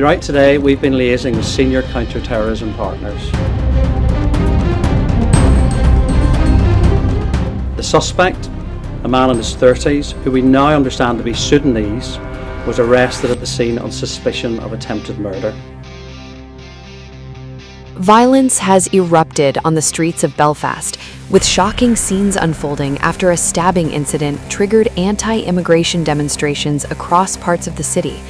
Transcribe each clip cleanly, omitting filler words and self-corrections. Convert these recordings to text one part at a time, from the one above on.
Throughout today, we've been liaising with senior counter-terrorism partners. The suspect, a man in his 30s, who we now understand to be Sudanese, was arrested at the scene on suspicion of attempted murder. Violence has erupted on the streets of Belfast, with shocking scenes unfolding after a stabbing incident triggered anti-immigration demonstrations across parts of the city.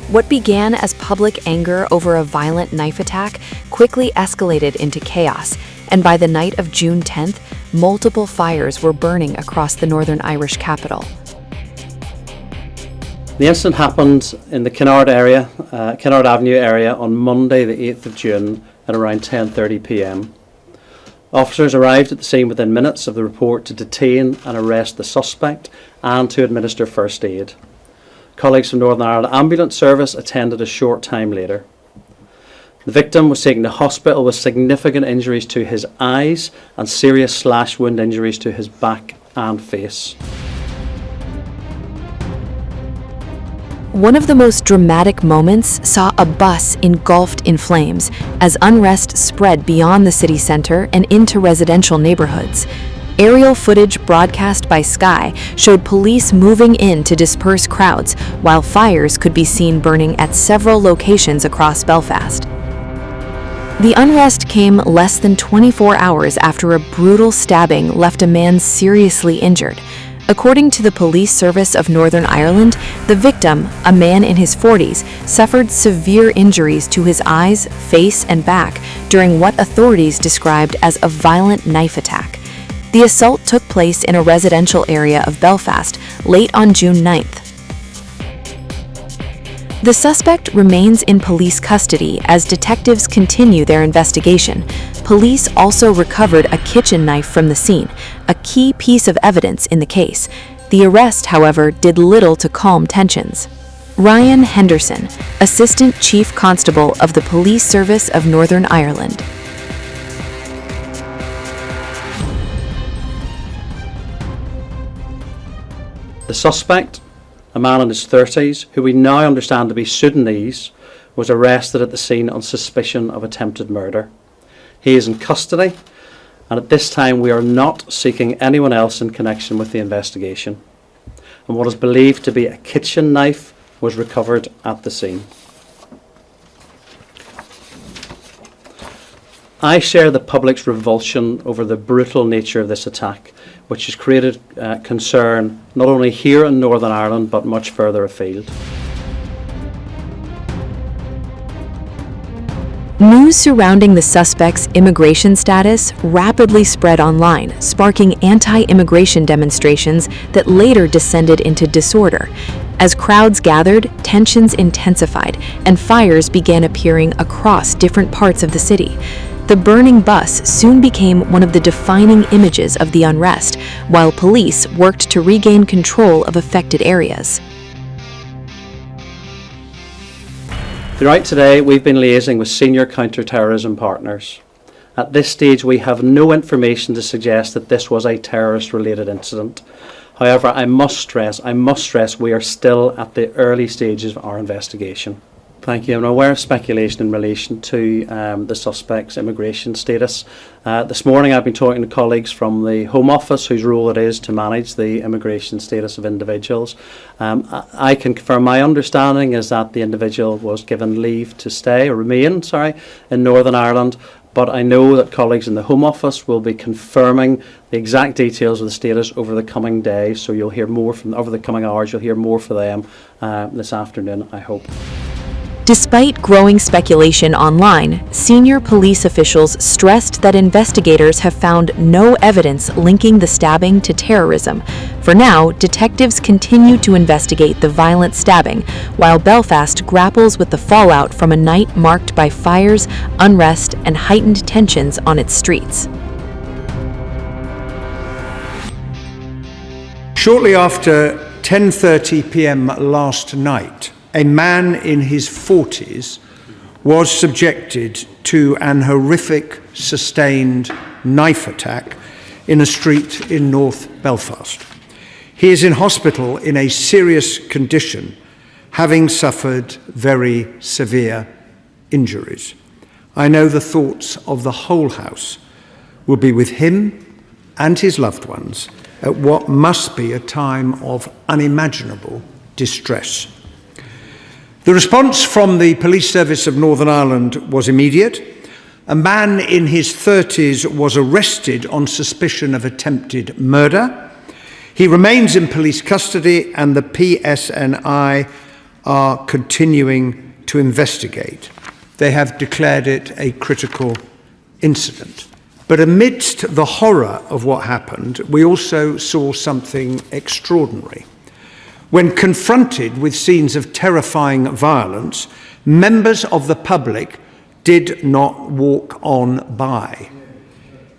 What began as public anger over a violent knife attack quickly escalated into chaos, and by the night of June 10th, multiple fires were burning across the Northern Irish capital. The incident happened in the Kennard Avenue area on Monday the 8th of June at around 10:30 p.m. Officers arrived at the scene within minutes of the report to detain and arrest the suspect and to administer first aid. Colleagues from Northern Ireland Ambulance Service attended a short time later. The victim was taken to hospital with significant injuries to his eyes and serious slash wound injuries to his back and face. One of the most dramatic moments saw a bus engulfed in flames as unrest spread beyond the city centre and into residential neighbourhoods. Aerial footage broadcast by Sky showed police moving in to disperse crowds, while fires could be seen burning at several locations across Belfast. The unrest came less than 24 hours after a brutal stabbing left a man seriously injured. According to the Police Service of Northern Ireland, the victim, a man in his 40s, suffered severe injuries to his eyes, face, and back during what authorities described as a violent knife attack. The assault took place in a residential area of Belfast late on June 9th. The suspect remains in police custody as detectives continue their investigation. Police also recovered a kitchen knife from the scene, a key piece of evidence in the case. The arrest, however, did little to calm tensions. Ryan Henderson, Assistant Chief Constable of the Police Service of Northern Ireland. The suspect, a man in his 30s, who we now understand to be Sudanese, was arrested at the scene on suspicion of attempted murder. He is in custody, and at this time we are not seeking anyone else in connection with the investigation. And what is believed to be a kitchen knife was recovered at the scene. I share the public's revulsion over the brutal nature of this attack, which has created concern not only here in Northern Ireland but much further afield. News surrounding the suspect's immigration status rapidly spread online, sparking anti-immigration demonstrations that later descended into disorder. As crowds gathered, tensions intensified, and fires began appearing across different parts of the city. The burning bus soon became one of the defining images of the unrest, while police worked to regain control of affected areas. Throughout today, we've been liaising with senior counter-terrorism partners. At this stage, we have no information to suggest that this was a terrorist-related incident. However, I must stress, we are still at the early stages of our investigation. Thank you. I'm aware of speculation in relation to the suspect's immigration status. This morning I've been talking to colleagues from the Home Office whose role it is to manage the immigration status of individuals. I can confirm my understanding is that the individual was given leave to remain in Northern Ireland, but I know that colleagues in the Home Office will be confirming the exact details of the status over the coming days, so you'll hear more over the coming hours. You'll hear more from them this afternoon, I hope. Despite growing speculation online, senior police officials stressed that investigators have found no evidence linking the stabbing to terrorism. For now, detectives continue to investigate the violent stabbing, while Belfast grapples with the fallout from a night marked by fires, unrest, and heightened tensions on its streets. Shortly after 10:30 p.m. last night, a man in his 40s was subjected to an horrific, sustained knife attack in a street in North Belfast. He is in hospital in a serious condition having suffered very severe injuries. I know the thoughts of the whole House will be with him and his loved ones at what must be a time of unimaginable distress. The response from the Police Service of Northern Ireland was immediate. A man in his 30s was arrested on suspicion of attempted murder. He remains in police custody, and the PSNI are continuing to investigate. They have declared it a critical incident. But amidst the horror of what happened, we also saw something extraordinary. When confronted with scenes of terrifying violence, members of the public did not walk on by.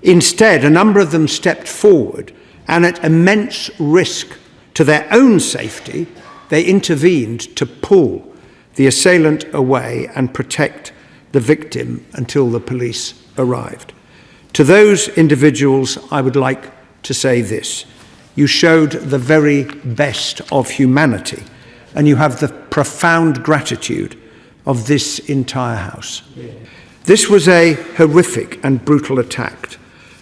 Instead, a number of them stepped forward, and at immense risk to their own safety, they intervened to pull the assailant away and protect the victim until the police arrived. To those individuals, I would like to say this: you showed the very best of humanity, and you have the profound gratitude of this entire House. This was a horrific and brutal attack,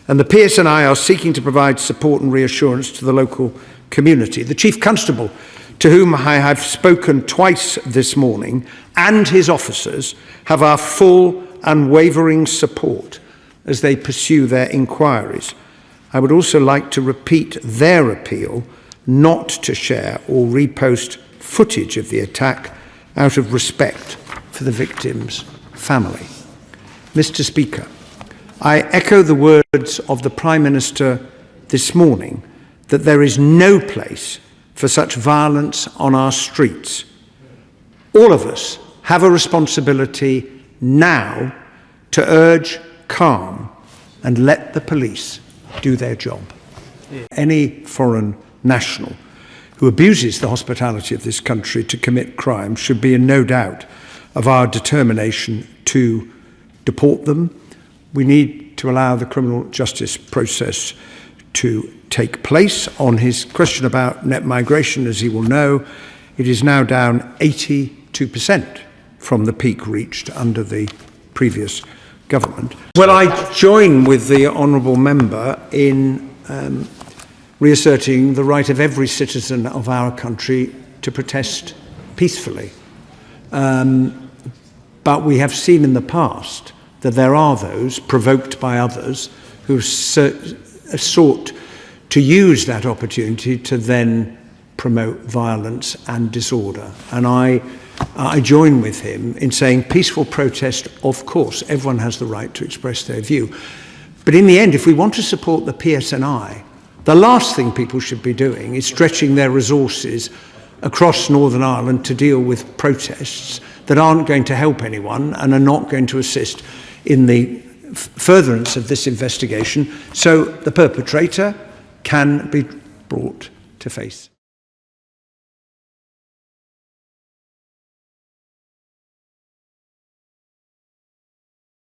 and the PSNI are seeking to provide support and reassurance to the local community. The Chief Constable, to whom I have spoken twice this morning, and his officers have our full, unwavering support as they pursue their inquiries. I would also like to repeat their appeal not to share or repost footage of the attack out of respect for the victim's family. Mr. Speaker, I echo the words of the Prime Minister this morning that there is no place for such violence on our streets. All of us have a responsibility now to urge calm and let the police do their job. Any foreign national who abuses the hospitality of this country to commit crime should be in no doubt of our determination to deport them. We need to allow the criminal justice process to take place. On his question about net migration, as he will know, it is now down 82% from the peak reached under the previous government. Well, I join with the honourable member in reasserting the right of every citizen of our country to protest peacefully. But we have seen in the past that there are those, provoked by others, who sought to use that opportunity to then promote violence and disorder. And I join with him in saying peaceful protest, of course, everyone has the right to express their view. But in the end, if we want to support the PSNI, the last thing people should be doing is stretching their resources across Northern Ireland to deal with protests that aren't going to help anyone and are not going to assist in the furtherance of this investigation, so the perpetrator can be brought to face.